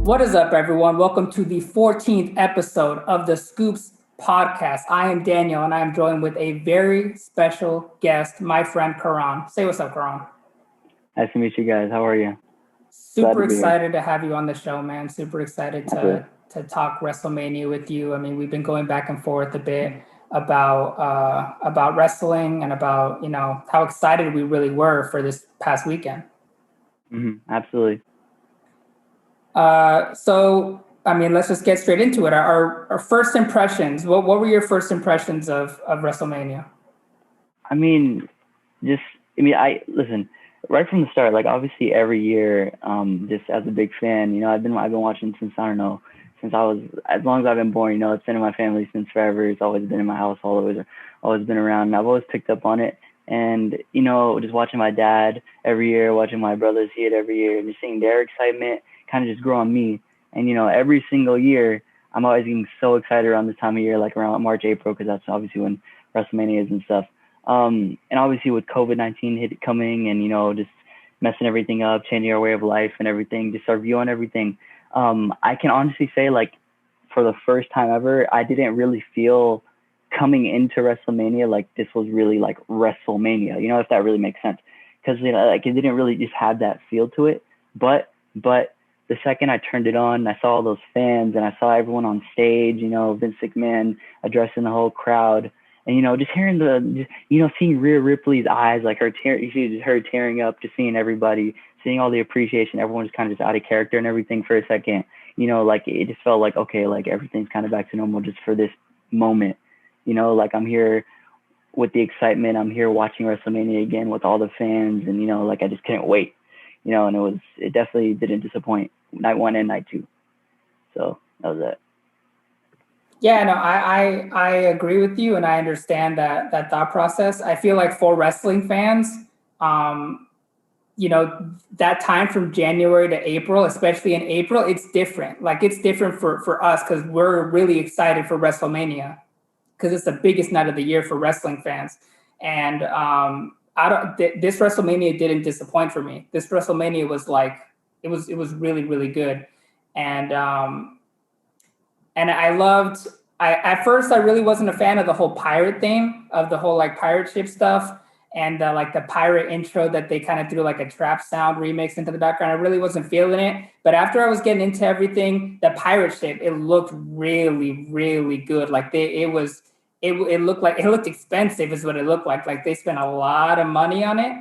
What is up, everyone? Welcome to the 14th episode of the Scoops podcast. I am Daniel, and I am joined with a very special guest, my friend Karan. Say what's up, Karan. Nice to meet you guys. How are you? Super excited to have you on the show, man. Super excited to talk WrestleMania with you. I mean, we've been going back and forth a bit about wrestling and about, how excited we really were for this past weekend. Absolutely. Let's just get straight into it. Our first impressions. What were your first impressions of WrestleMania? Listen, right from the start, like obviously every year, just as a big fan, I've been watching since I was as long as I've been born. It's been in my family since forever. It's always been in my house. Always been around. And I've always picked up on it. And just watching my dad every year, watching my brothers see it every year, and just seeing their excitement kind of just grow on me. And every single year, I'm always getting so excited around this time of year, like around March, April, because that's obviously when WrestleMania is and stuff. And obviously with COVID-19 coming and just messing everything up, changing our way of life and everything, just our view on everything. I can honestly say, like, for the first time ever, I didn't really feel coming into WrestleMania like this was really like WrestleMania, if that really makes sense, because it didn't really just have that feel to it. But the second I turned it on, I saw all those fans and I saw everyone on stage, Vince McMahon addressing the whole crowd, and just hearing seeing Rhea Ripley's eyes, like her tearing up, just seeing everybody, seeing all the appreciation, everyone's kind of just out of character and everything for a second, like it just felt like, okay, like everything's kind of back to normal just for this moment. Like I'm here with the excitement. I'm here watching WrestleMania again with all the fans, and like I just couldn't wait. And it definitely didn't disappoint night one and night two. So that was it. Yeah, no, I agree with you, and I understand that thought process. I feel like for wrestling fans, that time from January to April, especially in April, it's different. Like it's different for us because we're really excited for WrestleMania because it's the biggest night of the year for wrestling fans. And this WrestleMania didn't disappoint for me. This WrestleMania was like, it was really, really good. And at first I really wasn't a fan of the whole pirate thing, of the whole like pirate ship stuff, and like the pirate intro that they kind of threw like a trap sound remix into the background. I really wasn't feeling it. But after I was getting into everything, the pirate ship, it looked really, really good. Like it looked expensive is what it looked like. Like they spent a lot of money on it.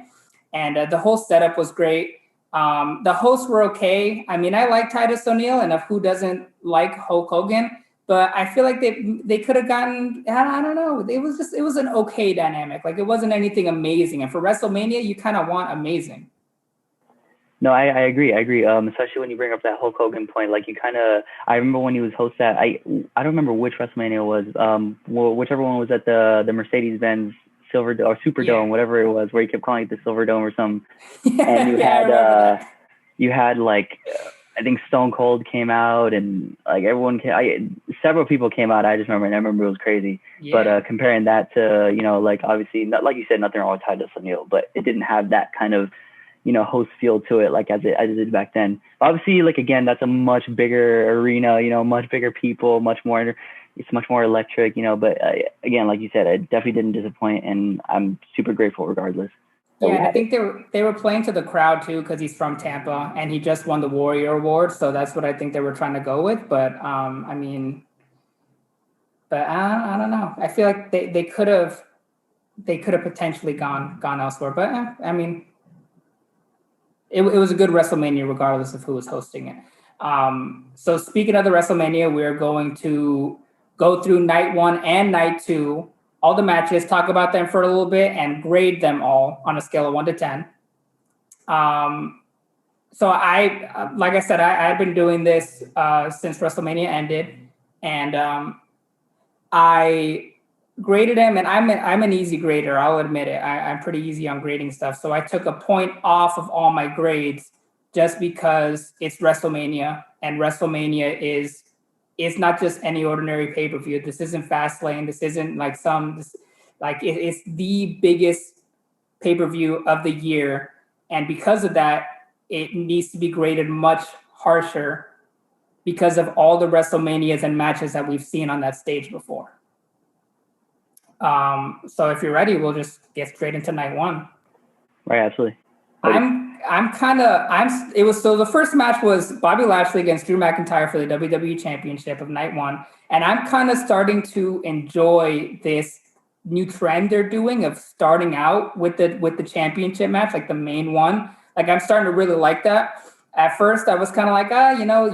And the whole setup was great. The hosts were okay. I mean, I like Titus O'Neil, and who doesn't like Hulk Hogan? But I feel like they could have gotten, I don't know. It was an okay dynamic. Like it wasn't anything amazing. And for WrestleMania, you kind of want amazing. No, I agree. Especially when you bring up that Hulk Hogan point. Like I remember when he was host at, I don't remember which WrestleMania it was. Whichever one was at the Mercedes-Benz Silver or Superdome, whatever it was, where he kept calling it the Silverdome or something. And you had like, I think Stone Cold came out, and like several people came out. I remember it was crazy. Yeah. But comparing that to, like obviously, not, like you said, nothing wrong with Titus O'Neil, but it didn't have that kind of, host feel to it like as it did back then. Obviously, like again, that's a much bigger arena, much bigger people, it's much more electric, but again, like you said, it definitely didn't disappoint, and I'm super grateful regardless. Yeah, and I think they were playing to the crowd too because he's from Tampa and he just won the Warrior Award, so that's what I think they were trying to go with. But I don't know. I feel like they could have potentially gone elsewhere. But it was a good WrestleMania regardless of who was hosting it. So speaking of the WrestleMania, we're going to go through night one and night two, all the matches, talk about them for a little bit, and grade them all on a scale of 1 to 10. So like I said, I've been doing this since WrestleMania ended, and I graded them, and I'm an easy grader. I'll admit it. I'm pretty easy on grading stuff. So I took a point off of all my grades just because it's WrestleMania, and WrestleMania is not just any ordinary pay-per-view. This isn't Fastlane. This isn't like it's the biggest pay-per-view of the year. And because of that, it needs to be graded much harsher because of all the WrestleManias and matches that we've seen on that stage before. So if you're ready, we'll just get straight into night one. Right, absolutely. So the first match was Bobby Lashley against Drew McIntyre for the WWE Championship of night one. And I'm kind of starting to enjoy this new trend they're doing of starting out with the championship match, like the main one. Like, I'm starting to really like that. At first I was kind of like,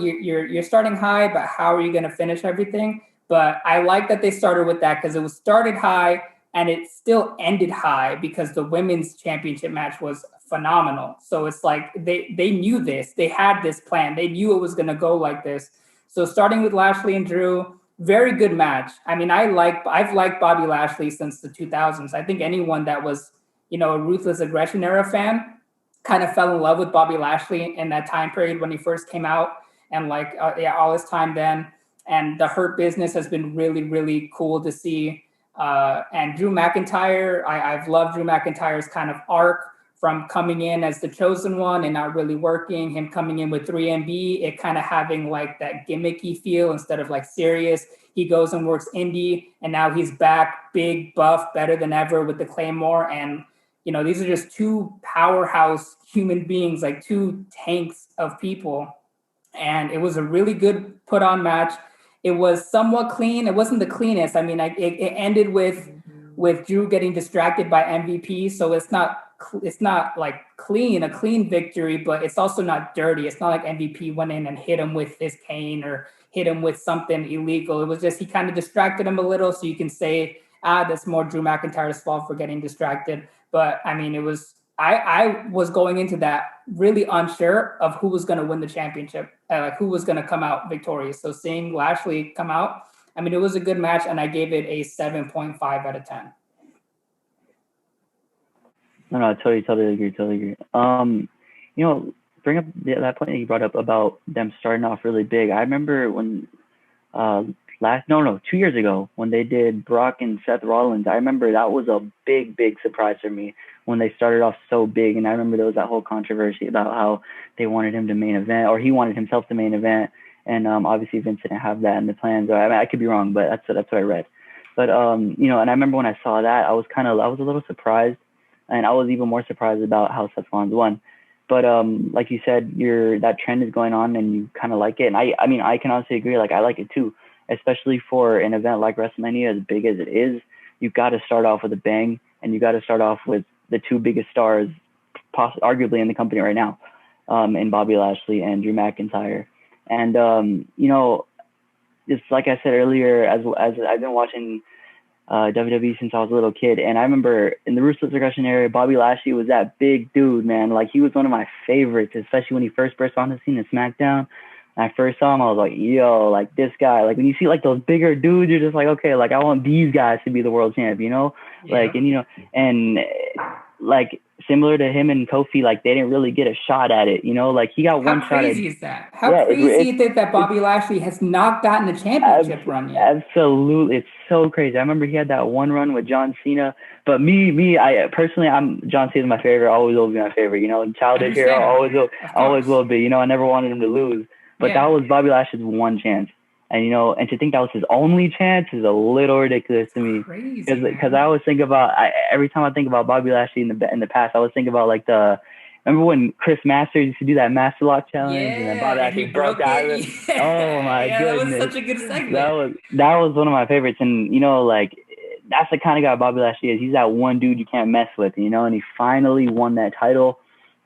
you're starting high, but how are you going to finish everything? But I like that they started with that, because it was started high and it still ended high, because the women's championship match was phenomenal. So it's like they knew this. They had this plan. They knew it was going to go like this. So starting with Lashley and Drew, very good match. I mean, I've liked Bobby Lashley since the 2000s. I think anyone that was, a Ruthless Aggression era fan kind of fell in love with Bobby Lashley in that time period when he first came out, and all his time then. And the Hurt Business has been really, really cool to see. And Drew McIntyre, I've loved Drew McIntyre's kind of arc from coming in as the chosen one and not really working, him coming in with 3MB, it kind of having like that gimmicky feel instead of like serious. He goes and works indie, and now he's back, big, buff, better than ever with the Claymore. And, these are just two powerhouse human beings, like two tanks of people. And it was a really good put on match. It was somewhat clean. It wasn't the cleanest. I mean, it ended with Drew getting distracted by MVP. So it's not like a clean victory, but it's also not dirty. It's not like MVP went in and hit him with his cane or hit him with something illegal. It was just, he kind of distracted him a little. So you can say, that's more Drew McIntyre's fault for getting distracted. But I mean, I was going into that really unsure of who was going to win the championship, like who was going to come out victorious. So seeing Lashley come out, I mean, it was a good match, and I gave it a 7.5 out of 10. No, I totally agree. Bring up that point that you brought up about them starting off really big. I remember when 2 years ago when they did Brock and Seth Rollins. I remember that was a big surprise for me when they started off so big. And I remember there was that whole controversy about how they wanted him to main event, or he wanted himself to main event. And obviously Vince didn't have that in the plans. I mean, I could be wrong, but that's what I read. But and I remember when I saw that, I was a little surprised, and I was even more surprised about how Seth Rollins won. But like you said, that trend is going on, and you kind of like it. And I mean, I can honestly agree. Like, I like it too, especially for an event like WrestleMania, as big as it is. You got to start off with a bang, and you got to start off with the two biggest stars, arguably in the company right now, in Bobby Lashley and Drew McIntyre. And just like I said earlier, as I've been watching WWE since I was a little kid, and I remember in the Ruthless Aggression era, Bobby Lashley was that big dude, man. Like, he was one of my favorites, especially when he first burst on the scene in SmackDown. When I first saw him, I was like, yo, like, this guy. Like, when you see like those bigger dudes, you're just like, okay, like, I want these guys to be the world champ, Yeah. Like, and like, similar to him and Kofi, like, they didn't really get a shot at it, Like, he got one shot. How crazy is that? How crazy is it that Bobby Lashley has not gotten a championship run yet? Absolutely. It's so crazy. I remember he had that one run with John Cena. But I personally, John Cena's my favorite. Always will be my favorite. Childish hero, always will be. I never wanted him to lose. But that was Bobby Lashley's one chance. And, and to think that was his only chance is a little ridiculous to me. Because I always think about, every time I think about Bobby Lashley in the past, I always think about like remember when Chris Masters used to do that Master Lock challenge? Yeah, and then Bobby Lashley broke out of it. Oh my goodness. That was such a good segment. That was one of my favorites. And, like, that's the kind of guy Bobby Lashley is. He's that one dude you can't mess with, and he finally won that title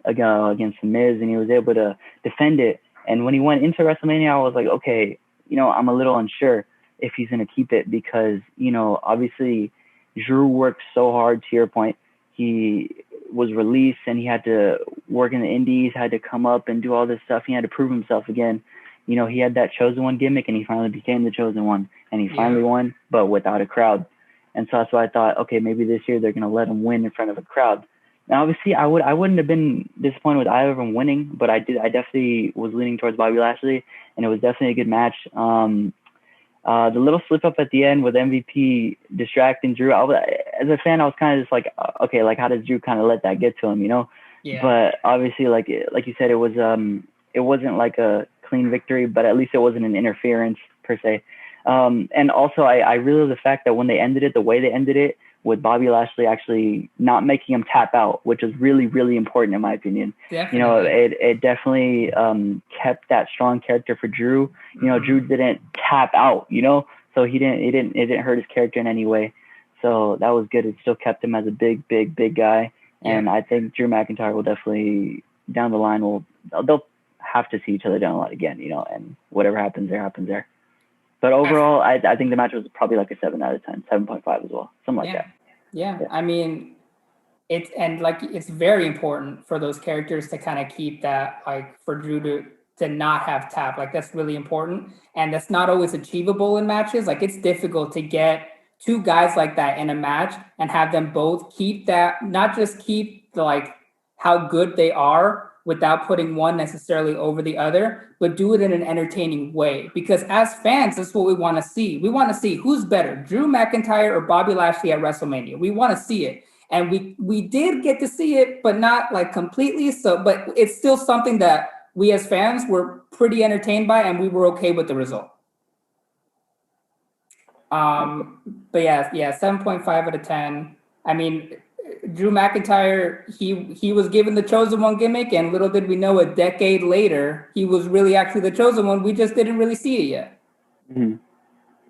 against The Miz, and he was able to defend it. And when he went into WrestleMania, I was like, okay, I'm a little unsure if he's going to keep it because, obviously Drew worked so hard, to your point. He was released and he had to work in the indies, had to come up and do all this stuff. He had to prove himself again. He had that chosen one gimmick and he finally became the chosen one and he finally won, but without a crowd. And so that's why I thought, okay, maybe this year they're going to let him win in front of a crowd. Now, obviously, I wouldn't have been disappointed with either of them winning, but I definitely was leaning towards Bobby Lashley, and it was definitely a good match. The little slip up at the end with MVP distracting Drew, as a fan, I was kind of just like, okay, like how does Drew kind of let that get to him, Yeah. But obviously, like you said, it wasn't like a clean victory, but at least it wasn't an interference per se. And also, I really love the fact that when they ended it, the way they ended it, with Bobby Lashley actually not making him tap out, which is really, really important in my opinion. Definitely. You know, it definitely kept that strong character for Drew. You know, Drew didn't tap out, you know, so it didn't hurt his character in any way. So that was good. It still kept him as a big guy. And I think Drew McIntyre will definitely down the line they'll have to see each other down the line again, you know, and whatever happens there. But overall, I think the match was probably like a 7 out of 10, 7.5 as well, something like that. Yeah, I mean, it's very important for those characters to kind of keep that, like for Drew to not have tap. Like that's really important, and that's not always achievable in matches. Like it's difficult to get two guys like that in a match and have them both keep that, not just keep like how good they are without putting one necessarily over the other, but do it in an entertaining way. Because as fans, that's what we want to see. We want to see who's better, Drew McIntyre or Bobby Lashley at WrestleMania. We want to see it. And we did get to see it, but not like completely. So, but it's still something that we as fans were pretty entertained by, and we were okay with the result. But yeah, 7.5 out of 10. I mean, Drew McIntyre, he was given the chosen one gimmick, and little did we know, a decade later, he was really actually the chosen one. We just didn't really see it yet. Mm-hmm.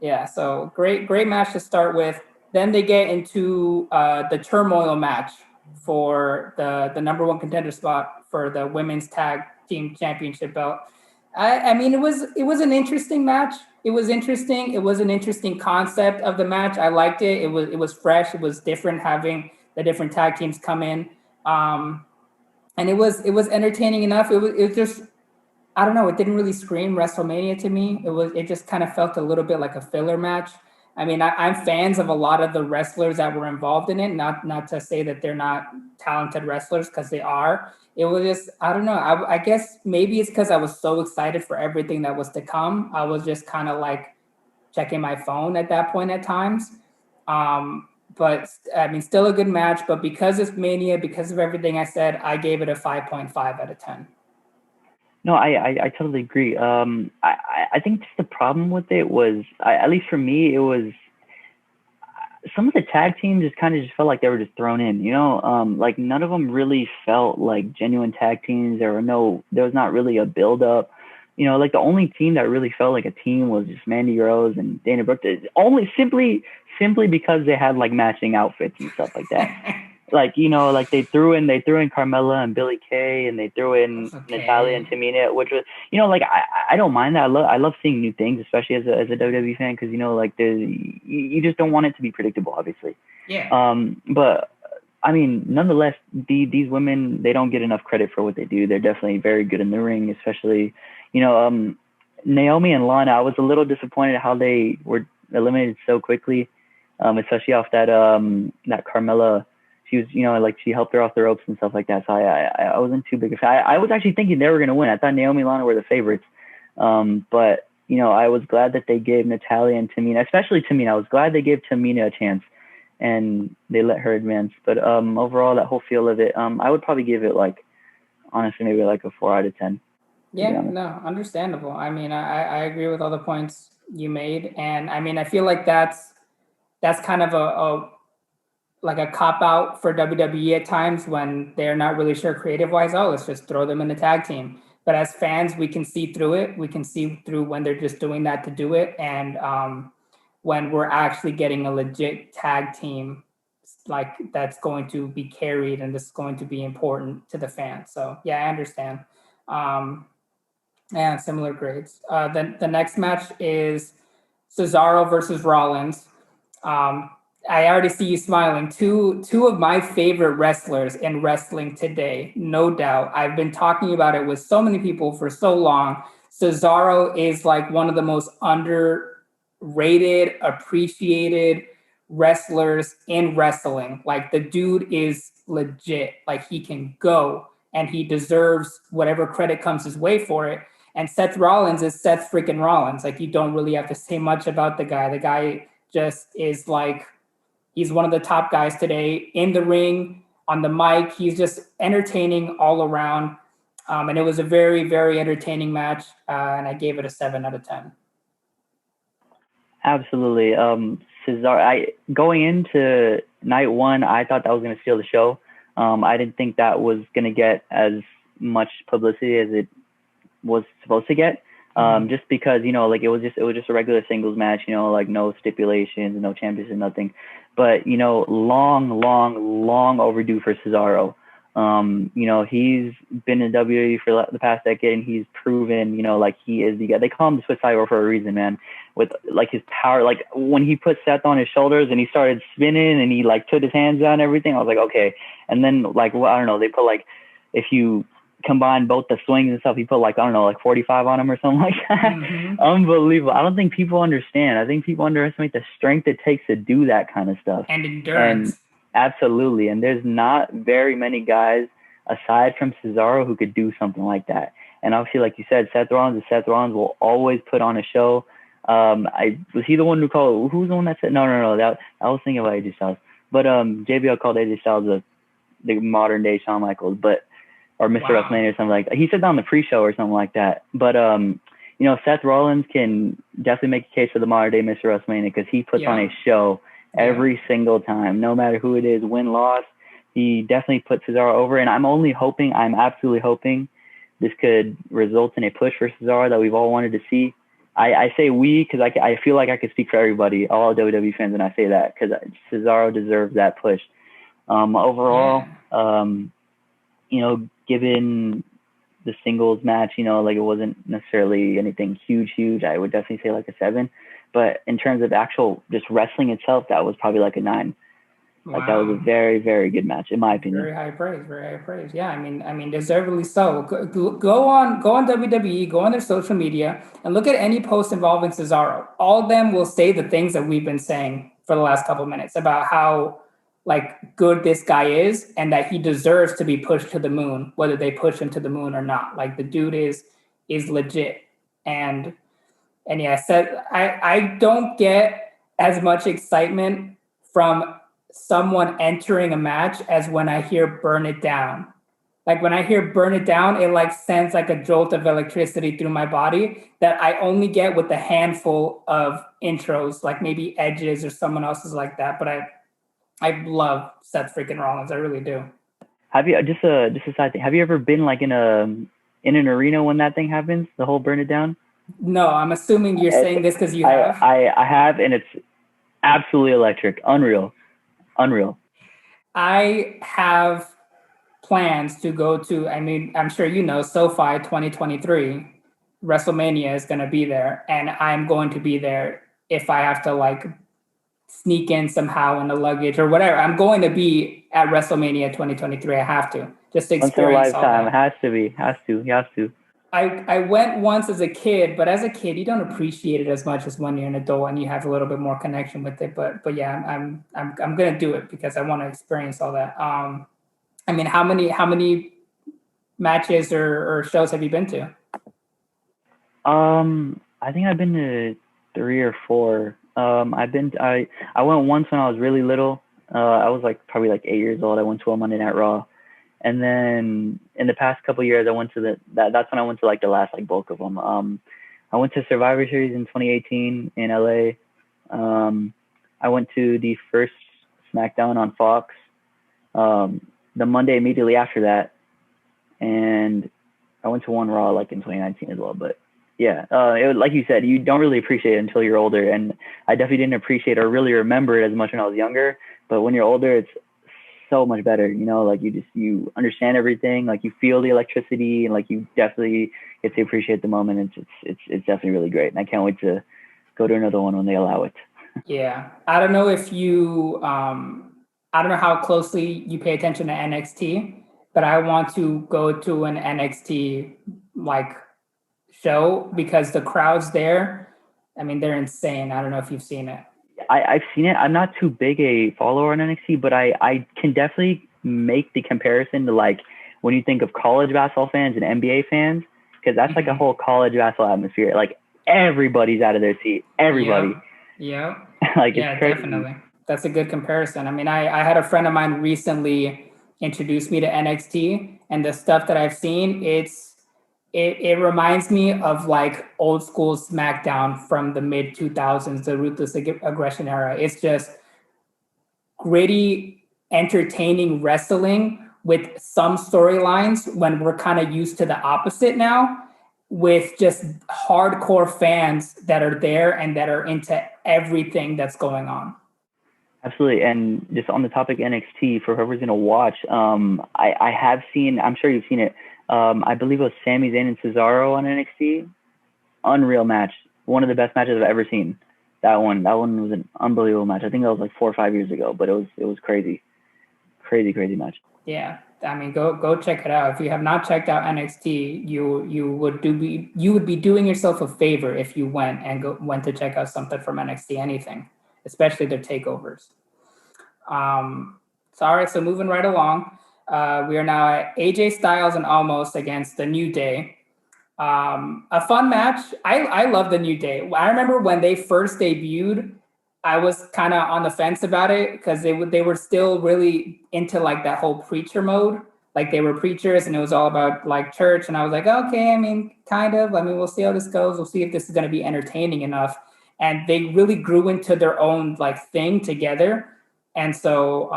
Yeah, so great match to start with. Then they get into the turmoil match for the number one contender spot for the women's tag team championship belt. I mean, it was an interesting match. It was interesting. It was an interesting concept of the match. I liked it. It was fresh. It was different having the different tag teams come in, and it was entertaining enough. It was just, I don't know. It didn't really scream WrestleMania to me. It just kind of felt a little bit like a filler match. I mean, I'm fans of a lot of the wrestlers that were involved in it. Not to say that they're not talented wrestlers, because they are. It was just, I don't know. I guess maybe it's because I was so excited for everything that was to come. I was just kind of like checking my phone at that point at times. But I mean, still a good match. But because it's Mania, because of everything I said, I gave it a 5.5 out of 10. No, I totally agree. I think just the problem with it was, at least for me, it was some of the tag teams just kind of just felt like they were just thrown in, you know, like none of them really felt like genuine tag teams. There was not really a build up, you know, like the only team that really felt like a team was just Mandy Rose and Dana Brooke, only simply because they had like matching outfits and stuff like that. Like, you know, like they threw in Carmella and Billie Kay, and they threw in Natalya and Tamina, which was, you know, like I don't mind that. I love seeing new things, especially as a WWE fan, because, you know, like you just don't want it to be predictable, obviously. Yeah. But I mean, nonetheless, these women, they don't get enough credit for what they do. They're definitely very good in the ring, especially, you know, Naomi and Lana. I was a little disappointed how they were eliminated so quickly, especially off that Carmella. She was, you know, like she helped her off the ropes and stuff like that. So I wasn't too big a fan. I was actually thinking they were going to win. I thought Naomi and Lana were the favorites. But, you know, I was glad that they gave Natalya and Tamina, especially Tamina. I was glad they gave Tamina a chance and they let her advance. But overall, that whole feel of it, I would probably give it like, honestly, maybe like a 4 out of 10. Yeah, no, understandable. I mean, I agree with all the points you made. And I mean, I feel like that's kind of a cop out for WWE at times when they're not really sure creative wise. Oh, let's just throw them in the tag team. But as fans, we can see through it. We can see through when they're just doing that to do it. And when we're actually getting a legit tag team, like that's going to be carried and this is going to be important to the fans. So yeah, I understand. And similar grades. The next match is Cesaro versus Rollins. I already see you smiling. Two of my favorite wrestlers in wrestling today, no doubt. I've been talking about it with so many people for so long. Cesaro is like one of the most underrated, appreciated wrestlers in wrestling. Like the dude is legit. Like he can go and he deserves whatever credit comes his way for it. And Seth Rollins is Seth freaking Rollins. Like you don't really have to say much about the guy. The guy just is like, he's one of the top guys today in the ring, on the mic. He's just entertaining all around. And it was a very, very entertaining match, and I gave it a 7 out of 10. Absolutely. Cesaro, going into night one, I thought that was going to steal the show. I didn't think that was going to get as much publicity as it was supposed to get. Just because, like it was just a regular singles match, like no stipulations, no championship, nothing. But, long overdue for Cesaro. He's been in WWE for the past decade, and he's proven, like he is the guy. They call him the Swiss Cyber for a reason, man. With like his power, like when he put Seth on his shoulders and he started spinning and he like took his hands down and everything, I was like, okay. And then like, well, I don't know, they put like, if you combine both the swings and stuff, he put like, I don't know, like 45 on him or something like that. Unbelievable. I don't think people understand. I think people underestimate the strength it takes to do that kind of stuff. And endurance. And absolutely. And there's not very many guys aside from Cesaro who could do something like that. And obviously, like you said, Seth Rollins will always put on a show. Was he the one who called? Who's the one that said? No. I was thinking about AJ Styles, but JBL called AJ Styles the modern day Shawn Michaels, or Mr. WrestleMania or something like that. He said that on the pre-show or something like that. But Seth Rollins can definitely make a case for the modern day Mr. WrestleMania because he puts on a show every single time, no matter who it is, win, loss. He definitely puts Cesaro over, and I'm absolutely hoping this could result in a push for Cesaro that we've all wanted to see. I say we because I feel like I could speak for everybody, all WWE fans, when I say that, because Cesaro deserves that push. Overall, given the singles match, like it wasn't necessarily anything huge. I would definitely say like a 7. But in terms of actual just wrestling itself, that was probably like a 9. Like that was a very, very good match, in my opinion. Very high praise. Yeah, I mean, deservedly so. Go on WWE, go on their social media, and look at any post involving Cesaro. All of them will say the things that we've been saying for the last couple of minutes about how like good this guy is, and that he deserves to be pushed to the moon, whether they push him to the moon or not. Like the dude is legit, and yeah, I don't get as much excitement from someone entering a match as when I hear burn it down. Like when I hear burn it down, it like sends like a jolt of electricity through my body that I only get with a handful of intros, like maybe Edge's or someone else's like that. But I love Seth freaking Rollins. I really do. Have you just a side thing? Have you ever been like in an arena when that thing happens? The whole burn it down? No, I'm assuming you're saying this because you have. I have, and it's absolutely electric, unreal. I have plans to go to, I mean, I'm sure SoFi 2023, WrestleMania is going to be there, and I'm going to be there if I have to like sneak in somehow in the luggage or whatever. I'm going to be at WrestleMania 2023. I have to just to experience once in a lifetime. It has to. I went once as a kid, but as a kid, you don't appreciate it as much as when you're an adult and you have a little bit more connection with it. But yeah, I'm gonna do it because I want to experience all that. I mean, how many matches or shows have you been to? I think I've been to 3 or 4. I went once when I was really little. I was like probably like 8 years old. I went to a Monday Night Raw. And then in the past couple of years, I went to that's when I went to like the last like bulk of them. I went to Survivor Series in 2018 in LA. I went to the first SmackDown on Fox, the Monday immediately after that. And I went to one Raw like in 2019 as well. But yeah, like you said, you don't really appreciate it until you're older. And I definitely didn't appreciate or really remember it as much when I was younger. But when you're older, it's so much better, like you understand everything, like you feel the electricity, and like you definitely get to appreciate the moment. And it's definitely really great, and I can't wait to go to another one when they allow it. Yeah, I don't know if you I don't know how closely you pay attention to NXT, but I want to go to an NXT like show because the crowds there, I mean, they're insane. I don't know if you've seen it. I've seen it. I'm not too big a follower on NXT, but I can definitely make the comparison to like when you think of college basketball fans and NBA fans, because that's like a whole college basketball atmosphere. Like everybody's out of their seat. Everybody. Yeah. Like yeah, it's crazy. Definitely. That's a good comparison. I mean, I had a friend of mine recently introduced me to NXT, and the stuff that I've seen, it reminds me of like old school SmackDown from the mid 2000s, the Ruthless Aggression era. It's just gritty, entertaining wrestling with some storylines when we're kind of used to the opposite now, with just hardcore fans that are there and that are into everything that's going on. Absolutely. And just on the topic NXT, for whoever's going to watch, I have seen, I'm sure you've seen it. I believe it was Sami Zayn and Cesaro on NXT. Unreal match. One of the best matches I've ever seen. That one was an unbelievable match. I think that was like 4 or 5 years ago, but it was crazy match. Yeah, I mean, go check it out. If you have not checked out NXT, you would be doing yourself a favor if you went to check out something from NXT, anything, especially their takeovers. So moving right along, we are now at AJ Styles and Almost against the New Day. A fun match. I love the New Day. I remember when they first debuted, I was kind of on the fence about it because they were still really into like that whole preacher mode. Like they were preachers and it was all about like church. And I was like, okay, I mean, kind of. I mean, we'll see how this goes. We'll see if this is going to be entertaining enough. And they really grew into their own like thing together. And so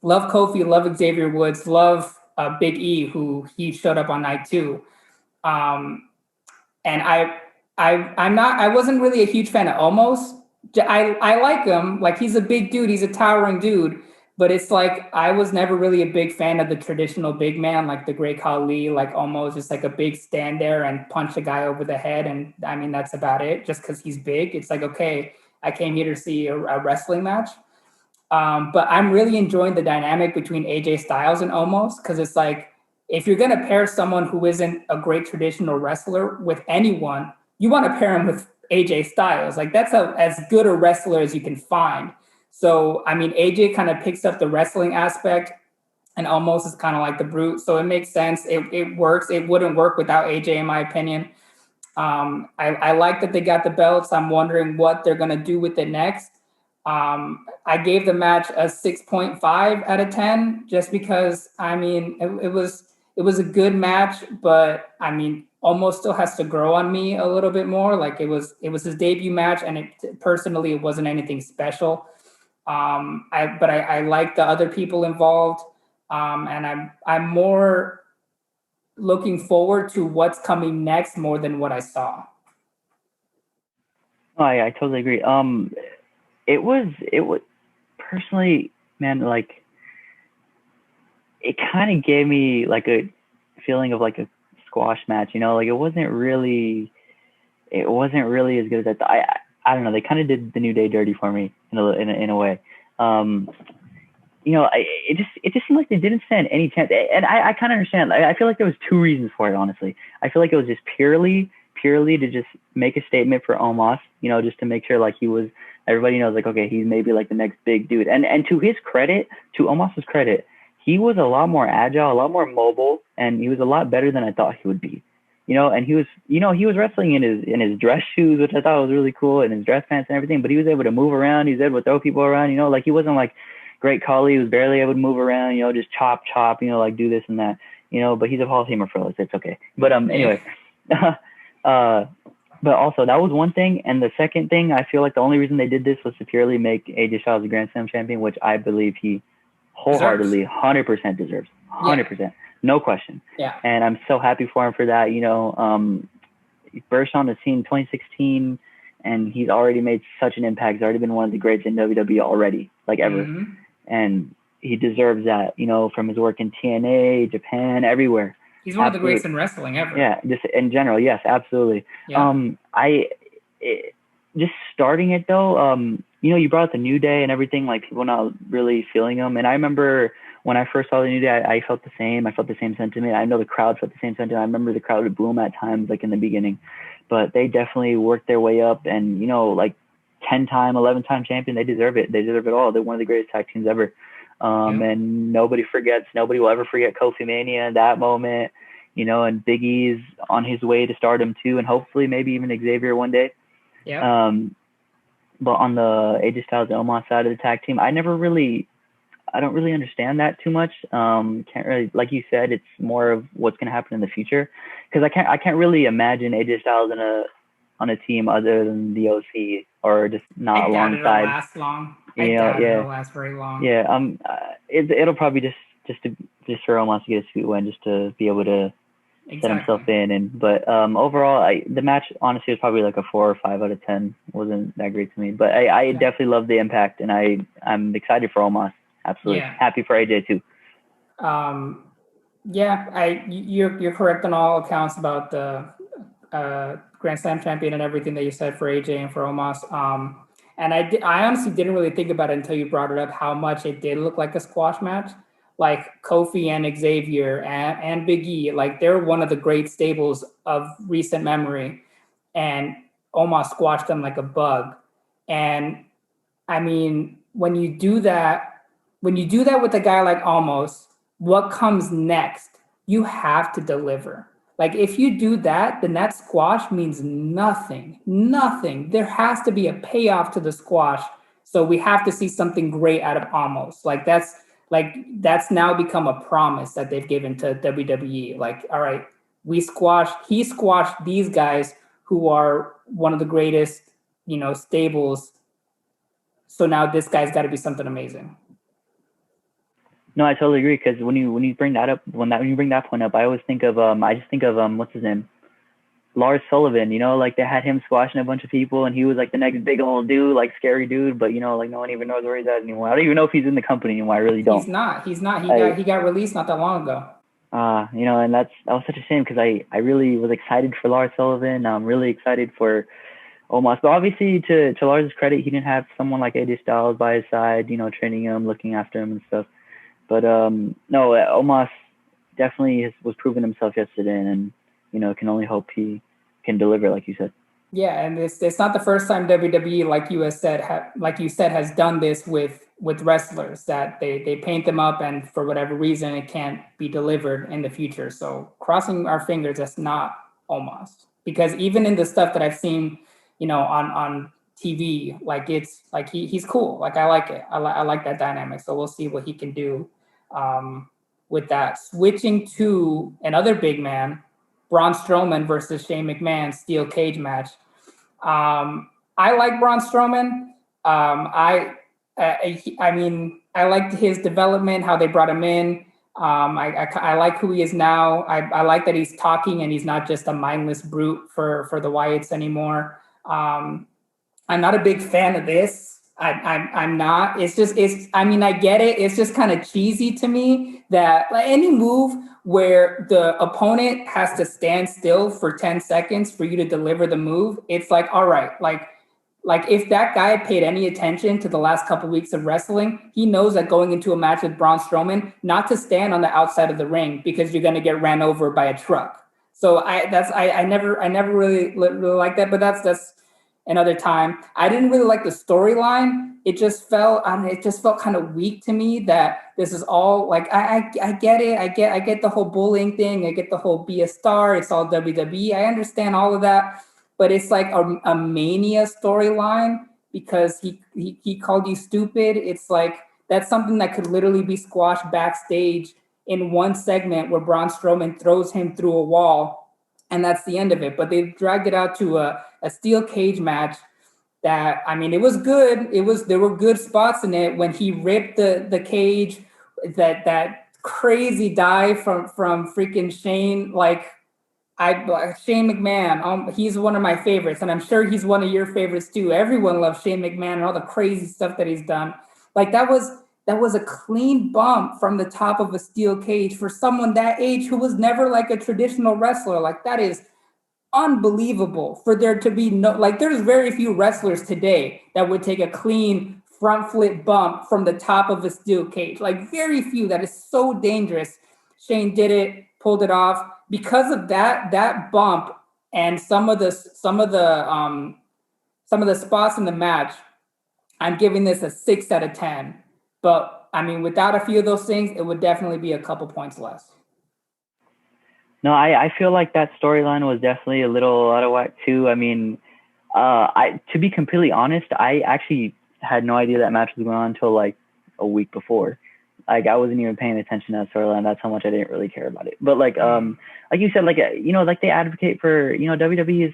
love Kofi, love Xavier Woods, love Big E, who he showed up on night 2. And I wasn't really a huge fan of Omos. I like him. Like he's a big dude. He's a towering dude. But it's like I was never really a big fan of the traditional big man, like the Great Khali, like almost just like a big stand there and punch a guy over the head. And I mean, that's about it. Just because he's big, it's like, okay, I came here to see a wrestling match. But I'm really enjoying the dynamic between AJ Styles and Omos, because it's like, if you're going to pair someone who isn't a great traditional wrestler with anyone, you want to pair him with AJ Styles. Like that's as good a wrestler as you can find. So, I mean, AJ kind of picks up the wrestling aspect and Almost is kind of like the brute. So it makes sense. It works. It wouldn't work without AJ, in my opinion. I like that they got the belts. I'm wondering what they're going to do with it next. I gave the match a 6.5 out of 10 just because, I mean, it was a good match, but I mean, Almost still has to grow on me a little bit more. Like it was his debut match, and it wasn't anything special. I like the other people involved, and I'm more looking forward to what's coming next more than what I saw. Oh, I totally agree. It was personally, man, like it kind of gave me like a feeling of like a squash match, you know, like it wasn't really as good as I thought. I don't know. They kind of did the New Day dirty for me in a way. You know, it just seemed like they didn't stand any chance. And I kind of understand. I feel like there was 2 reasons for it, honestly. I feel like it was just purely to just make a statement for Omos, you know, just to make sure like everybody knows like, okay, he's maybe like the next big dude. And to Omos's credit, he was a lot more agile, a lot more mobile, and he was a lot better than I thought he would be. You know, and he was wrestling in his dress shoes, which I thought was really cool, and his dress pants and everything, but he was able to move around, he was able to throw people around, you know, like he wasn't like Great Khali, he was barely able to move around, you know, just chop, you know, like do this and that, you know, but he's a Hall of Famer for us, it's okay. But anyway, but also that was one thing, and the second thing, I feel like the only reason they did this was to purely make AJ Styles a Grand Slam champion, which I believe he wholeheartedly 100% deserves. 100%. Yeah. No question. Yeah. And I'm so happy for him for that. You know, he burst on the scene in 2016, and he's already made such an impact. He's already been one of the greats in WWE already, like ever. Mm-hmm. And he deserves that, you know, from his work in TNA, Japan, everywhere. He's one of the greats in wrestling ever. Yeah, just in general. Yes, absolutely. Yeah. Just starting it though, you know, you brought up the New Day and everything, like people not really feeling them. And I remember when I first saw the New Day, I felt the same. I felt the same sentiment. I know the crowd felt the same sentiment. I remember the crowd would boo them at times, like in the beginning, but they definitely worked their way up. And, you know, like 10-time, 11-time champion, they deserve it. They deserve it all. They're one of the greatest tag teams ever. And nobody will ever forget Kofi Mania, that moment, you know, and Big E's on his way to stardom too. And hopefully maybe even Xavier one day. Yeah. But on the AJ Styles and Omos side of the tag team, I never really I don't really understand that too much. Can't really, like you said, it's more of what's gonna happen in the future. Because I can't really imagine AJ Styles on a team other than the OC or just not I doubt it'll alongside. last long. I You know, doubt yeah, it'll last very long. yeah. It'll probably just for Omos to get a sweet win, just to be able to set himself in. But overall, the match honestly was probably like a 4 or 5 out of 10. Wasn't that great to me, but I definitely love the impact, and I'm excited for Omos. Absolutely, happy for AJ too. Yeah, you're correct on all accounts about the Grand Slam champion and everything that you said for AJ and for Omos. And I honestly didn't really think about it until you brought it up, how much it did look like a squash match. Like Kofi and Xavier and Big E, like they're one of the great stables of recent memory, and Omos squashed them like a bug. And I mean, when you do that with a guy like Omos, what comes next? You have to deliver. Like if you do that, then that squash means nothing. Nothing. There has to be a payoff to the squash. So we have to see something great out of Omos. That's now become a promise that they've given to WWE. Like, all right, he squashed these guys who are one of the greatest, stables. So now this guy's got to be something amazing. No, I totally agree. Because when you bring that up, when you bring that point up, I always think of what's his name, Lars Sullivan. Like they had him squashing a bunch of people, and he was like the next big old dude, like scary dude. But like no one even knows where he's at anymore. I don't even know if he's in the company anymore. I really don't. He's not. He got released not that long ago. And that was such a shame, because I really was excited for Lars Sullivan. I'm really excited for Omos. But obviously, to Lars' credit, he didn't have someone like AJ Styles by his side, training him, looking after him and stuff. But no, Omos definitely was proving himself yesterday, and can only hope he can deliver, like you said. Yeah, and it's not the first time WWE, like you said, has done this with wrestlers, that they paint them up, and for whatever reason it can't be delivered in the future. So crossing our fingers, that's not Omos, because even in the stuff that I've seen, on TV, like it's like he's cool. Like I like it. I like that dynamic. So we'll see what he can do with that. Switching to another big man, Braun Strowman versus Shane McMahon steel cage match. I like Braun Strowman. I mean, I liked his development, how they brought him in. I like who he is now. I like that he's talking and he's not just a mindless brute for the Wyatts anymore. I'm not a big fan of this. I'm not. I mean, I get it. It's just kind of cheesy to me that like any move where the opponent has to stand still for 10 seconds for you to deliver the move. It's like, all right, like if that guy paid any attention to the last couple of weeks of wrestling, he knows that going into a match with Braun Strowman, not to stand on the outside of the ring because you're going to get ran over by a truck. So I never really like that, but that's another time. I didn't really like the storyline. It just felt kind of weak to me that this is all like, I get it. I get the whole bullying thing. I get the whole be a star. It's all WWE. I understand all of that, but it's like a Mania storyline because he called you stupid. It's like, that's something that could literally be squashed backstage in one segment where Braun Strowman throws him through a wall, and that's the end of it. But they dragged it out to a steel cage match that, I mean, it was good. There were good spots in it when he ripped the cage, that crazy dive from freaking Shane. Shane McMahon, he's one of my favorites, and I'm sure he's one of your favorites too. Everyone loves Shane McMahon and all the crazy stuff that he's done. Like that was a clean bump from the top of a steel cage for someone that age who was never like a traditional wrestler. Like that is unbelievable for there to be there's very few wrestlers today that would take a clean front flip bump from the top of a steel cage. Like very few. That is so dangerous. Shane did it, pulled it off. Because of that bump and some of the spots in the match, I'm giving this a 6 out of 10. But I mean, without a few of those things, it would definitely be a couple points less. No, I feel like that storyline was definitely a little out of whack too. I mean, to be completely honest, I actually had no idea that match was going on until like a week before. Like I wasn't even paying attention to that storyline. That's how much I didn't really care about it. But like you said, like like they advocate for WWE is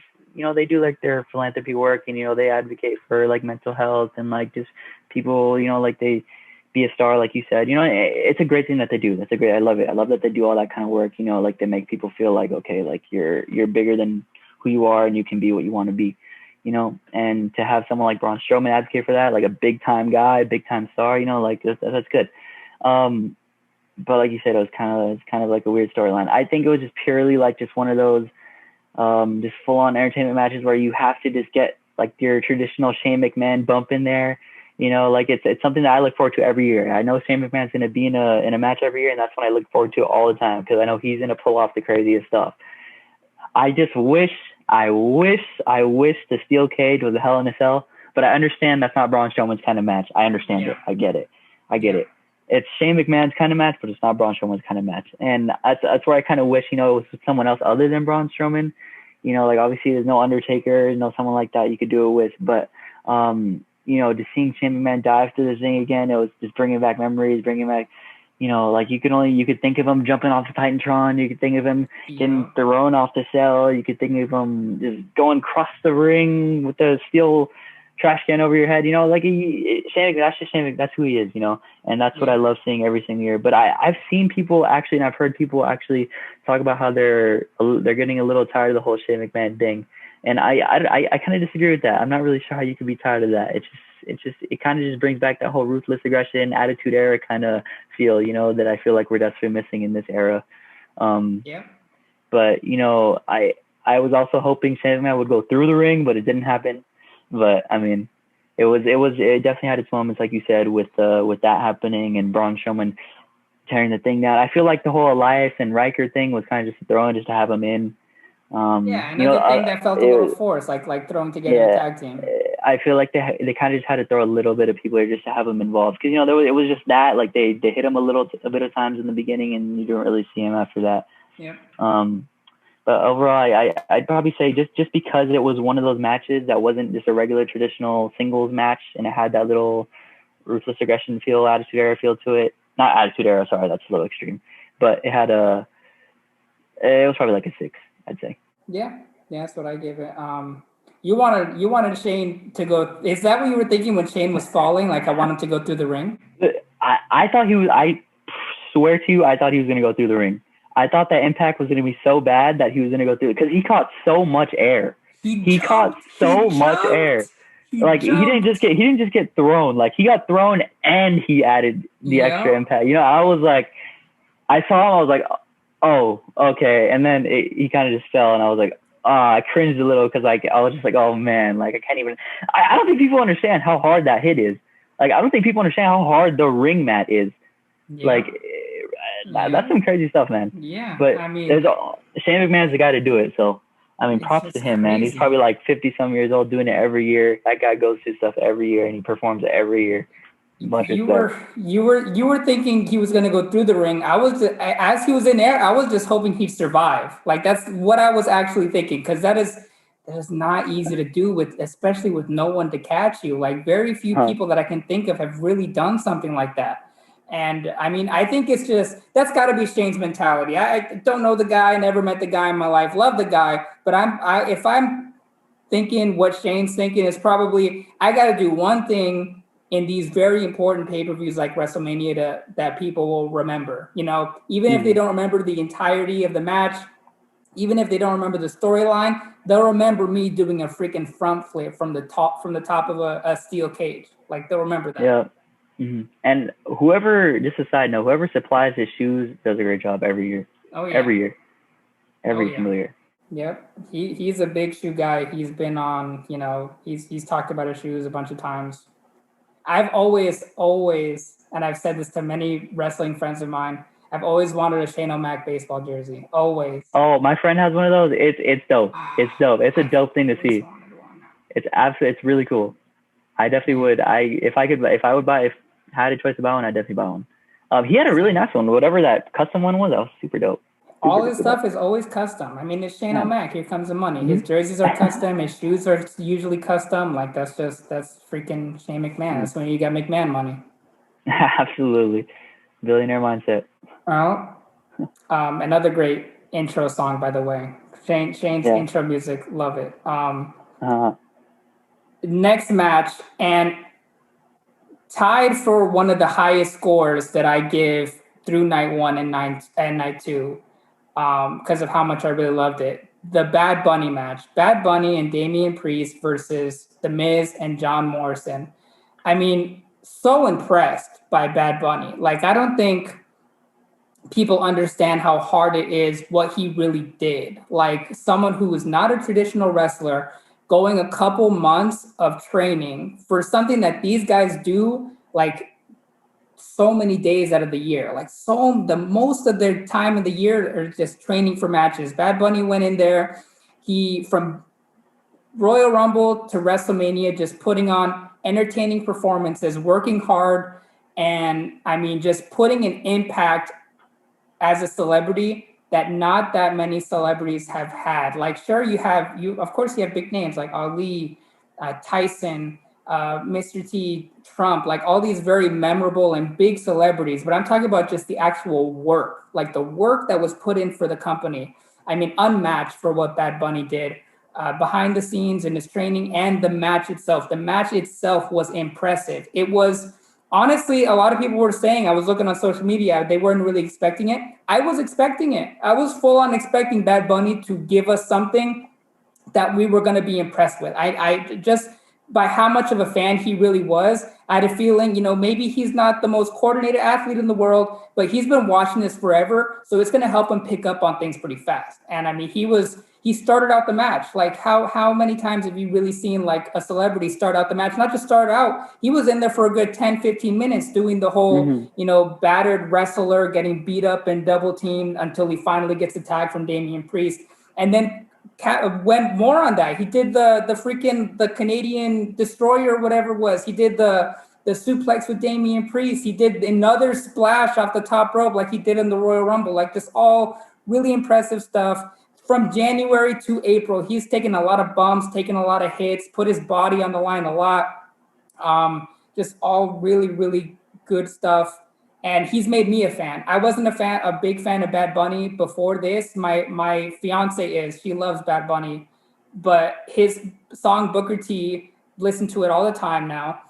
they do like their philanthropy work, and they advocate for like mental health and like just people like they be a star, like you said. It's a great thing that they do. I love it. I love that they do all that kind of work. Like they make people feel like okay, like you're bigger than who you are, and you can be what you want to be. And to have someone like Braun Strowman advocate for that, like a big time guy, big time star, like that's good. But like you said, it's kind of like a weird storyline. I think it was just purely like just one of those just full on entertainment matches where you have to just get like your traditional Shane McMahon bump in there. Like it's something that I look forward to every year. I know Shane McMahon's going to be in a match every year, and that's what I look forward to all the time because I know he's going to pull off the craziest stuff. I just wish the steel cage was a Hell in a Cell, but I understand that's not Braun Strowman's kind of match. I understand it. I get it. It's Shane McMahon's kind of match, but it's not Braun Strowman's kind of match. And that's where I kind of wish, it was someone else other than Braun Strowman. Like obviously there's no Undertaker, someone like that you could do it with. But, just seeing Shane McMahon dive through this thing again, it was just bringing back memories, bringing back, like you could think of him jumping off the Titantron. You could think of him getting thrown off the cell. You could think of him just going across the ring with the steel trash can over your head. Like Shane, that's just Shane. That's who he is. And that's what I love seeing every single year. But I've seen people actually, and I've heard people actually talk about how they're getting a little tired of the whole Shane McMahon thing. And I kind of disagree with that. I'm not really sure how you could be tired of that. It kind of just brings back that whole ruthless aggression, attitude era kind of feel, that I feel like we're desperately missing in this era. But I was also hoping Shane McMahon would go through the ring, but it didn't happen. But I mean, it definitely had its moments, like you said, with that happening and Braun Strowman tearing the thing down. I feel like the whole Elias and Riker thing was kind of just thrown just to have them in. Another thing that felt a little forced, like throwing together a tag team. I feel like they kind of just had to throw a little bit of people there just to have them involved because it was just that like they hit him a bit of times in the beginning and you didn't really see him after that. But overall, I'd probably say just because it was one of those matches that wasn't just a regular traditional singles match and it had that little ruthless aggression feel, attitude era feel to it. Not attitude era, sorry, that's a little extreme. But it was probably like a 6, I'd say. Yeah, that's what I gave it. You wanted Shane to go. Is that what you were thinking when Shane was falling? Like I want him to go through the ring? I thought he was. I swear to you, I thought he was going to go through the ring. I thought that impact was going to be so bad that he was going to go through it because he caught so much air. He caught so much air. Like he didn't just get thrown. Like he got thrown and he added the extra impact. I was like, I saw him. I was like, oh, okay. And then he kind of just fell, and I was like, I cringed a little because I was just like, oh man, like I can't even. I don't think people understand how hard that hit is. Like I don't think people understand how hard the ring mat is. Like that's some crazy stuff, man. Yeah, but I mean, Shane McMahon's the guy to do it. So I mean, props to him, man. He's probably like 50-some years old, doing it every year. That guy goes through stuff every year, and he performs it every year. You were thinking he was going to go through the ring. As he was in there, I was just hoping he'd survive. Like that's what I was actually thinking, because that is not easy to do especially with no one to catch you. Like very few people that I can think of have really done something like that. And I mean, I think it's just that's got to be Shane's mentality. I don't know the guy, never met the guy in my life, love the guy, but if I'm thinking what Shane's thinking is probably I got to do one thing in these very important pay-per-views like WrestleMania that people will remember, even if they don't remember the entirety of the match, even if they don't remember the storyline, they'll remember me doing a freaking front flip from the top of a steel cage. Like they'll remember that. Yeah. Mm-hmm. And just a side note, whoever supplies his shoes does a great job every year. Oh yeah. Every year. Every single year. Yep. He's a big shoe guy. He's been on, he's talked about his shoes a bunch of times. I've always, and I've said this to many wrestling friends of mine, I've always wanted a Shane O'Mac baseball jersey. Always. Oh, my friend has one of those. It's dope. It's dope. It's a dope thing to see. It's really cool. I definitely would. If I had a choice to buy one, I'd definitely buy one. He had a really nice one. Whatever that custom one was, that was super dope. All his stuff is always custom. I mean, it's Shane O'Mac. Here comes the money. His jerseys are custom. His shoes are usually custom. Like that's freaking Shane McMahon. That's when you got McMahon money. Absolutely. Billionaire Mindset. Well, another great intro song, by the way. Shane's intro music, love it. Next match, and tied for one of the highest scores that I give through night one and night two, because of how much I really loved it. The Bad Bunny match, Bad Bunny and Damian Priest versus The Miz and John Morrison. I mean, so impressed by Bad Bunny. Like, I don't think people understand how hard it is what he really did. Like, someone who is not a traditional wrestler going a couple months of training for something that these guys do like so many days out of the year. Like, the most of their time of the year are just training for matches. Bad Bunny went in there, he from Royal Rumble to WrestleMania, just putting on entertaining performances, working hard, and I mean, just putting an impact as a celebrity that not that many celebrities have had. Like, sure, of course you have big names like Ali, Tyson, Mr. T, Trump, like all these very memorable and big celebrities, but I'm talking about just the actual work, like the work that was put in for the company. I mean, unmatched for what Bad Bunny did behind the scenes in his training, and the match itself. The match itself was impressive. It was, honestly, a lot of people were saying, I was looking on social media, they weren't really expecting it. I was expecting it. I was full on expecting Bad Bunny to give us something that we were going to be impressed with. I just, by how much of a fan he really was, I had a feeling, maybe he's not the most coordinated athlete in the world, but he's been watching this forever, so it's going to help him pick up on things pretty fast. And I mean, he started out the match. Like, how many times have you really seen like a celebrity start out the match? Not just start out, he was in there for a good 10, 15 minutes doing the whole, battered wrestler getting beat up and double teamed until he finally gets a tag from Damian Priest. And then went more on that. He did the Canadian Destroyer, whatever it was. He did the suplex with Damian Priest. He did another splash off the top rope like he did in the Royal Rumble. Like, this all really impressive stuff. From January to April, he's taken a lot of bumps, taken a lot of hits, put his body on the line a lot. Just all really, really good stuff. And he's made me a fan. I wasn't a big fan of Bad Bunny before this. My fiance is. She loves Bad Bunny. But his song Booker T, listen to it all the time now.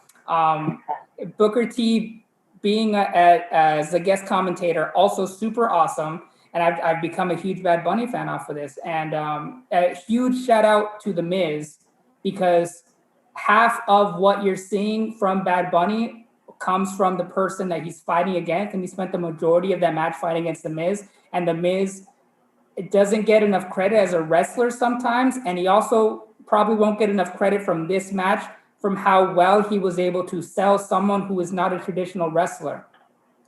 Booker T being as a guest commentator, also super awesome. And I've become a huge Bad Bunny fan off of this. And a huge shout out to The Miz, because half of what you're seeing from Bad Bunny comes from the person that he's fighting against, and he spent the majority of that match fighting against The Miz. And The Miz, it doesn't get enough credit as a wrestler sometimes, and he also probably won't get enough credit from this match from how well he was able to sell someone who is not a traditional wrestler.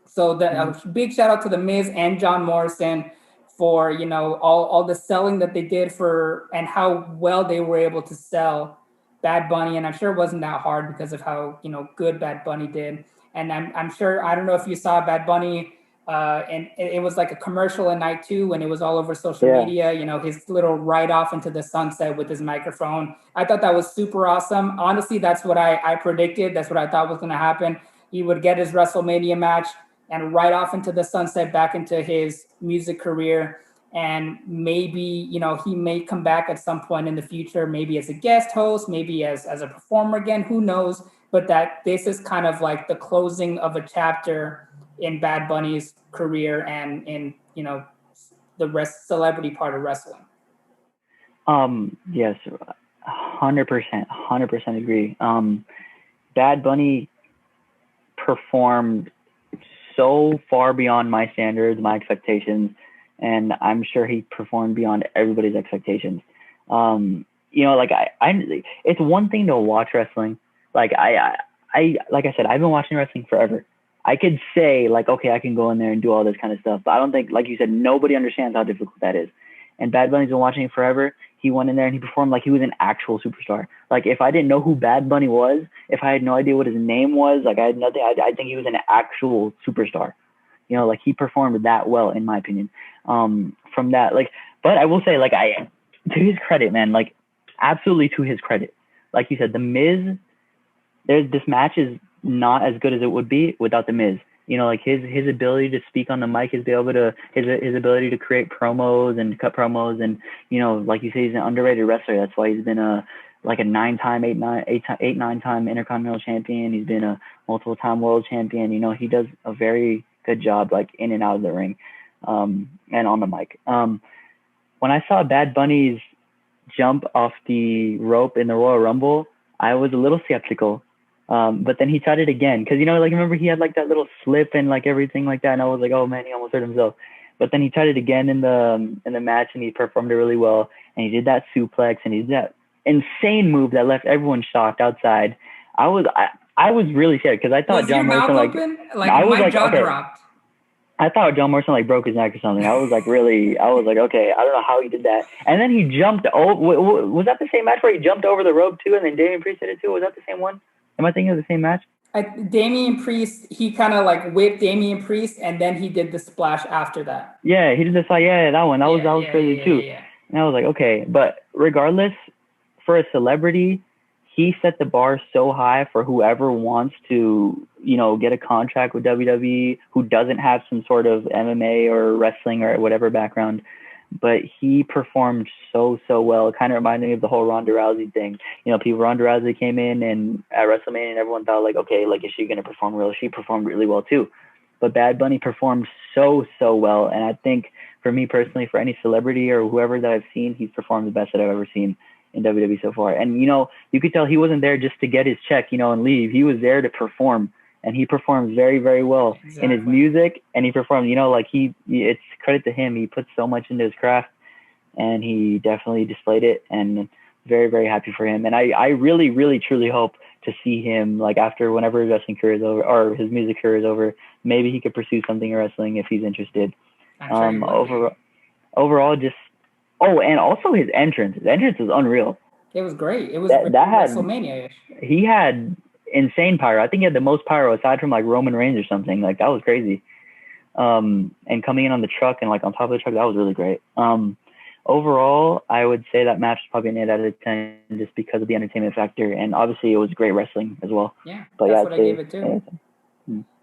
So a big shout out to The Miz and John Morrison for all the selling that they did for, and how well they were able to sell Bad Bunny. And I'm sure it wasn't that hard because of how good Bad Bunny did. And I'm sure, I don't know if you saw Bad Bunny, and it was like a commercial in night two, and it was all over social media, his little ride off into the sunset with his microphone. I thought that was super awesome. Honestly, that's what I predicted. That's what I thought was going to happen. He would get his WrestleMania match and ride off into the sunset, back into his music career. And maybe, he may come back at some point in the future, maybe as a guest host, maybe as a performer again, who knows? But that this is kind of like the closing of a chapter in Bad Bunny's career and in, the celebrity part of wrestling. Yes, 100% agree. Bad Bunny performed so far beyond my standards, my expectations, and I'm sure he performed beyond everybody's expectations. It's one thing to watch wrestling. Like I said, I've been watching wrestling forever. I could say like, okay, I can go in there and do all this kind of stuff, but I don't think, like you said, nobody understands how difficult that is. And Bad Bunny's been watching it forever. He went in there and he performed like he was an actual superstar. Like, if I didn't know who Bad Bunny was, if I had no idea what his name was, like I had nothing, I think he was an actual superstar. Like, he performed that well, in my opinion. From that, but I will say, to his credit, man, absolutely to his credit. Like you said, The Miz, this match is not as good as it would be without The Miz. You know, like his ability to speak on the mic, his ability to create promos and cut promos, and you know, like you say, he's an underrated wrestler. That's why he's been a 9-time Intercontinental champion. He's been a multiple time world champion. You know, he does a very good job, like in and out of the ring, and on the mic. When I saw Bad Bunny's jump off the rope in the Royal Rumble, I was a little skeptical. But then he tried it again, because you know, like, remember he had like that little slip and like everything like that, and I was like, oh man, he almost hurt himself. But then he tried it again in the match, and he performed it really well. And he did that suplex, and he did that insane move that left everyone shocked outside. I was really scared, because I thought John Morrison my jaw dropped. I thought John Morrison like broke his neck or something. I was like, okay, I don't know how he did that. And then he jumped over. Was that the same match where he jumped over the rope too, and then Damian Priest did it too? Was that the same one? Am I thinking of the same match? Damian Priest, he kind of like whipped Damian Priest, and then he did the splash after that. Yeah, he did the that one. That was crazy too. Yeah. And I was like, okay, but regardless, for a celebrity, he set the bar so high for whoever wants to, you know, get a contract with WWE, who doesn't have some sort of MMA or wrestling or whatever background. But he performed so well. It kind of reminded me of the whole Ronda Rousey thing. You know, Ronda Rousey came in and at WrestleMania, and everyone thought like, okay, like, is she going to perform well? She performed really well too. But Bad Bunny performed so well. And I think for me personally, for any celebrity or whoever that I've seen, he's performed the best that I've ever seen in WWE so far. And, you know, you could tell he wasn't there just to get his check, you know, and leave. He was there to perform. And he performs very well in his music, and he performed, you know, like it's credit to him. He put so much into his craft, and he definitely displayed it, and very happy for him. And I really truly hope to see him, like, after whenever his wrestling career is over, or his music career is over, maybe he could pursue something in wrestling if he's interested. Overall, just, and also his entrance. His entrance was unreal. It was great. It was WrestleMania-ish. He had insane pyro. I think he had the most pyro aside from like Roman Reigns or something. Like, that was crazy. And coming in on the truck and like on top of the truck, that was really great. Overall, I would say that match is probably an 8 out of 10 just because of the entertainment factor, and obviously it was great wrestling as well. Yeah, but that's what I gave it too.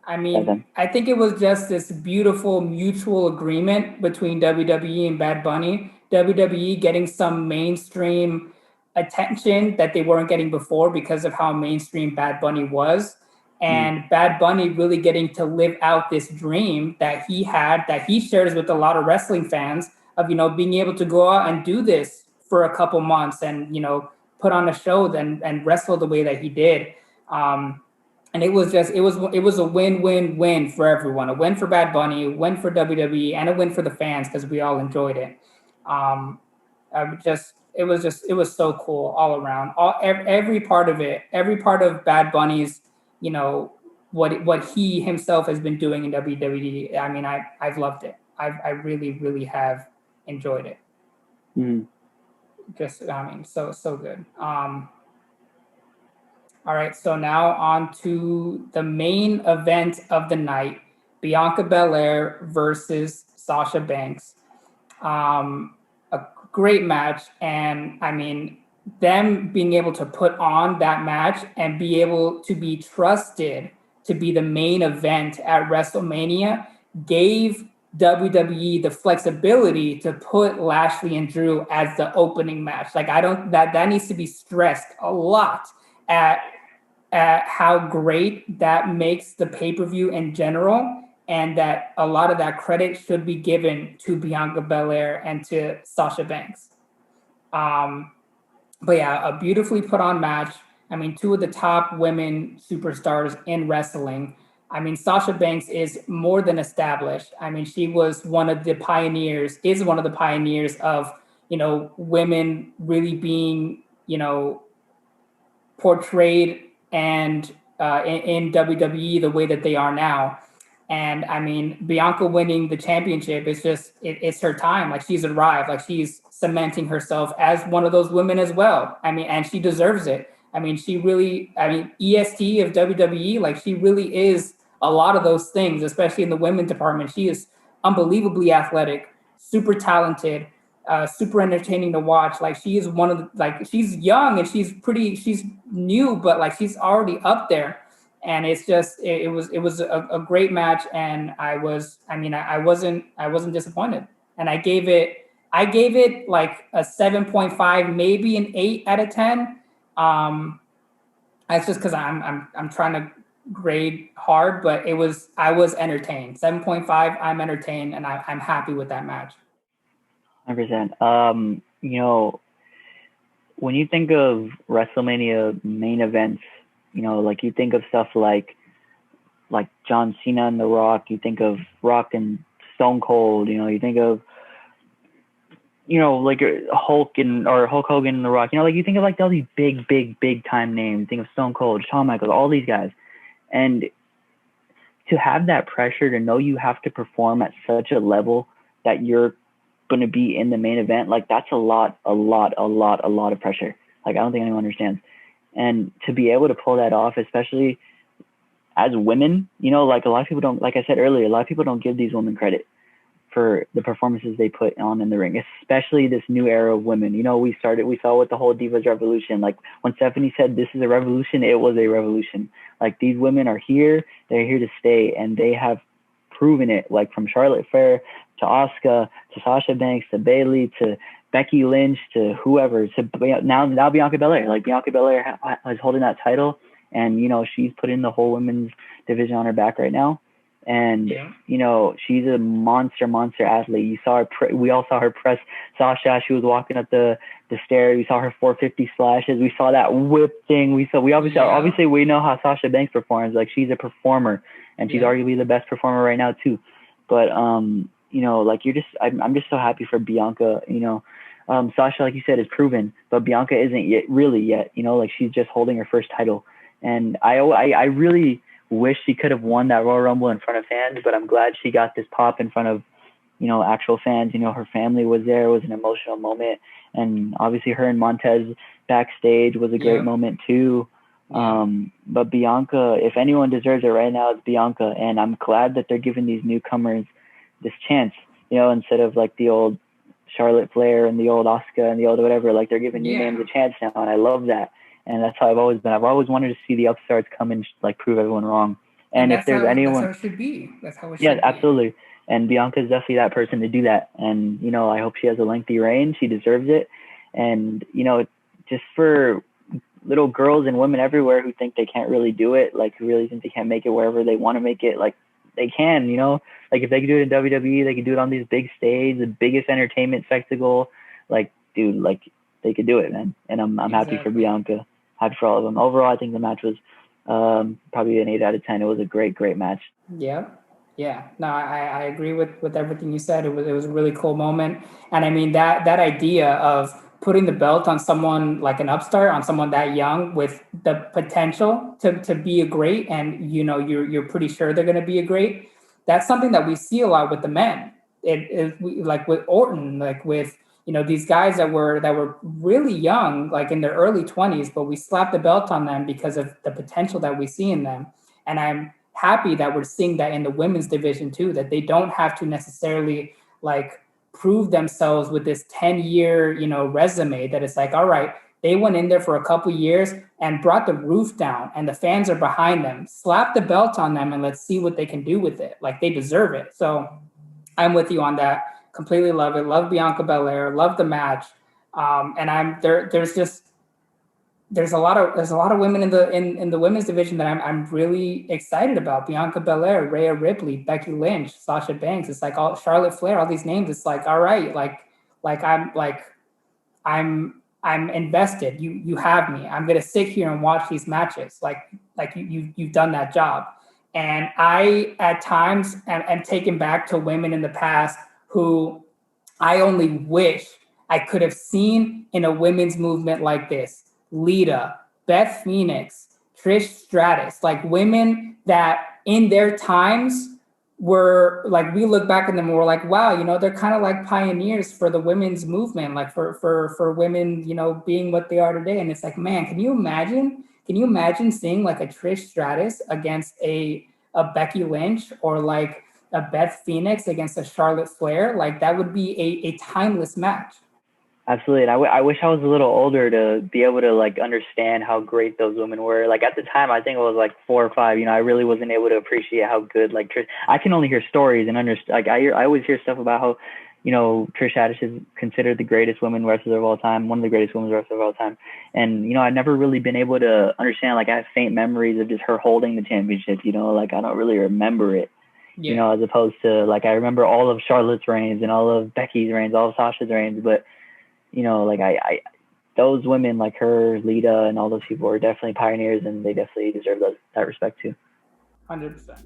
I mean, I think it was just this beautiful mutual agreement between WWE and Bad Bunny. WWE getting some mainstream attention that they weren't getting before because of how mainstream Bad Bunny was, and Bad Bunny really getting to live out this dream that he had, that he shares with a lot of wrestling fans, of, you know, being able to go out and do this for a couple months and, you know, put on a show and wrestle the way that he did. And it was a win-win-win for everyone. A win for Bad Bunny, a win for WWE, and a win for the fans, because we all enjoyed it. It was so cool all around. Every part of it, every part of Bad Bunny's, you know, what he himself has been doing in WWE. I mean, I've loved it. I really have enjoyed it. Just, I mean, so good. All right, so now on to the main event of the night: Bianca Belair versus Sasha Banks. A great match, and I mean, them being able to put on that match and be able to be trusted to be the main event at WrestleMania gave WWE the flexibility to put Lashley and Drew as the opening match. Like, that needs to be stressed a lot at how great that makes the pay-per-view in general, and that a lot of that credit should be given to Bianca Belair and to Sasha Banks. But yeah, a beautifully put on match. I mean, two of the top women superstars in wrestling. I mean, Sasha Banks is more than established. I mean, she was one of the pioneers of, you know, women really being, you know, portrayed and in WWE the way that they are now. And I mean, Bianca winning the championship is just, it's her time. Like, she's arrived. Like, she's cementing herself as one of those women as well. I mean, and she deserves it. I mean, EST of WWE, like, she really is a lot of those things, especially in the women's department. She is unbelievably athletic, super talented, super entertaining to watch. Like, she is one of the, like, she's young and she's new, but like, she's already up there. And it's just it was a great match, and I wasn't disappointed, and I gave it like a 7.5, maybe an 8 out of 10. That's just because I'm trying to grade hard, but I was entertained. 7.5, I'm entertained, and I'm happy with that match. 100%. When you think of WrestleMania main events, like you think of stuff like John Cena and The Rock, you think of Rock and Stone Cold, you think of like Hulk Hogan and The Rock, like you think of like all these big time names. You think of Stone Cold, Shawn Michaels, all these guys, and to have that pressure to know you have to perform at such a level that you're going to be in the main event, like that's a lot of pressure. Like I don't think anyone understands, and to be able to pull that off, especially as women, like a lot of people don't, like I said earlier, a lot of people don't give these women credit for the performances they put on in the ring, especially this new era of women. We saw with the whole Divas Revolution. Like when Stephanie said this is a revolution, it was a revolution. Like these women are here, they're here to stay, and they have proven it. Like from Charlotte Flair to Asuka to Sasha Banks to Bayley to Becky Lynch to whoever to now Bianca Belair. Like Bianca Belair is holding that title, and she's putting the whole women's division on her back right now. And she's a monster athlete. You saw her. We all saw her press Sasha as she was walking up the stairs. We saw her 450 splashes. We saw that whip thing. We obviously we know how Sasha Banks performs. Like she's a performer, and she's arguably the best performer right now too. But like I'm just so happy for Bianca. Sasha, like you said, is proven, but Bianca isn't yet. Like she's just holding her first title, and I really wish she could have won that Royal Rumble in front of fans, but I'm glad she got this pop in front of, actual fans. Her family was there. It was an emotional moment. And obviously her and Montez backstage was a great moment too. But Bianca, if anyone deserves it right now, it's Bianca. And I'm glad that they're giving these newcomers this chance, instead of like the old Charlotte Flair and the old Asuka and the old whatever, like they're giving new names a chance now. And I love that. And that's how I've always been. I've always wanted to see the upstarts come and like prove everyone wrong. And if there's anyone, that's how it should be. That's how it should be. Yeah, absolutely. And Bianca's definitely that person to do that. And I hope she has a lengthy reign. She deserves it. And just for little girls and women everywhere who think they can't really do it, like who really think they can't make it wherever they want to make it, like they can. Like if they can do it in WWE, they can do it on these big stage, the biggest entertainment spectacle. Like, dude, like they could do it, man. And I'm happy for Bianca. Happy for all of them. Overall, I think the match was probably an 8 out of 10. It was a great match. Yeah. No, I agree with everything you said. It was a really cool moment. And I mean that idea of putting the belt on someone like an upstart, on someone that young with the potential to be a great, and you're pretty sure they're going to be a great. That's something that we see a lot with the men. Like with Orton, like with these guys that were really young, like in their early 20s, but we slapped the belt on them because of the potential that we see in them. And I'm happy that we're seeing that in the women's division too, that they don't have to necessarily like prove themselves with this 10-year, resume, that it's like, all right, they went in there for a couple years and brought the roof down and the fans are behind them. Slap the belt on them and let's see what they can do with it. Like they deserve it. So I'm with you on that. Completely love it. Love Bianca Belair. Love the match. And there's a lot of women in the women's division that I'm really excited about. Bianca Belair, Rhea Ripley, Becky Lynch, Sasha Banks. It's like all Charlotte Flair, all these names. It's like, all right, I'm invested. You have me. I'm gonna sit here and watch these matches. Like you've done that job. And I at times am taken back to women in the past who I only wish I could have seen in a women's movement like this. Lita, Beth Phoenix, Trish Stratus, like women that in their times were like, we look back at them and we're like, wow, they're kind of like pioneers for the women's movement, like for women, being what they are today. And it's like, man, can you imagine seeing like a Trish Stratus against a Becky Lynch, or like a Beth Phoenix against a Charlotte Flair? Like that would be a timeless match. Absolutely. And I wish I was a little older to be able to like understand how great those women were. Like at the time, I think it was like 4 or 5. I really wasn't able to appreciate how good like Trish. I can only hear stories and understand. Like I always hear stuff about how Trish Stratus is considered the greatest women wrestler of all time, one of the greatest women's wrestlers of all time. And I've never really been able to understand. Like I have faint memories of just her holding the championship. Like I don't really remember it. Yeah. As opposed to like I remember all of Charlotte's reigns and all of Becky's reigns, all of Sasha's reigns, but like I those women like her, Lita, and all those people are definitely pioneers, and they definitely deserve that respect too. 100%.